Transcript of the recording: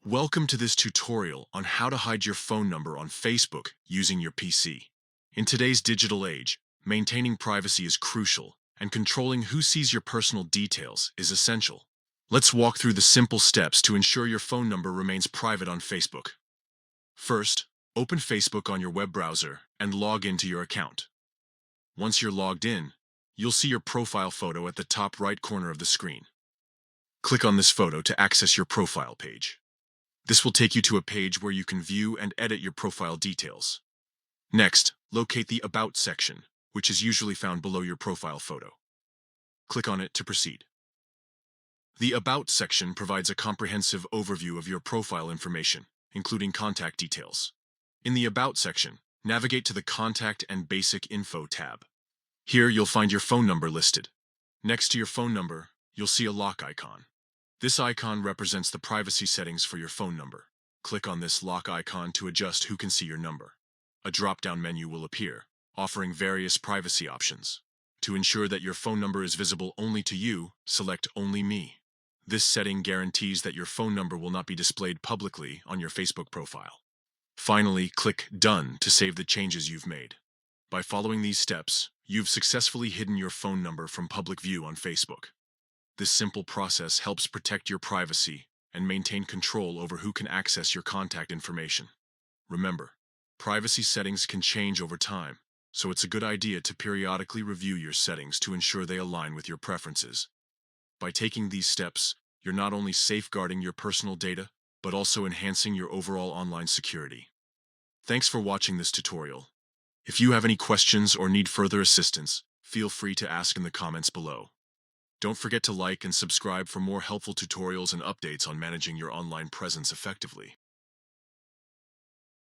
Welcome to this tutorial on how to hide your phone number on Facebook using your PC. In today's digital age, maintaining privacy is crucial, and controlling who sees your personal details is essential. Let's walk through the simple steps to ensure your phone number remains private on Facebook. First, open Facebook on your web browser and log into your account. Once you're logged in, you'll see your profile photo at the top right corner of the screen. Click on this photo to access your profile page. This will take you to a page where you can view and edit your profile details. Next, locate the About section, which is usually found below your profile photo. Click on it to proceed. The About section provides a comprehensive overview of your profile information, including contact details. In the About section, navigate to the Contact and Basic Info tab. Here you'll find your phone number listed. Next to your phone number, you'll see a lock icon. This icon represents the privacy settings for your phone number. Click on this lock icon to adjust who can see your number. A drop-down menu will appear, offering various privacy options. To ensure that your phone number is visible only to you, select Only Me. This setting guarantees that your phone number will not be displayed publicly on your Facebook profile. Finally, click Done to save the changes you've made. By following these steps, you've successfully hidden your phone number from public view on Facebook. This simple process helps protect your privacy and maintain control over who can access your contact information. Remember, privacy settings can change over time, so it's a good idea to periodically review your settings to ensure they align with your preferences. By taking these steps, you're not only safeguarding your personal data, but also enhancing your overall online security. Thanks for watching this tutorial. If you have any questions or need further assistance, feel free to ask in the comments below. Don't forget to like and subscribe for more helpful tutorials and updates on managing your online presence effectively.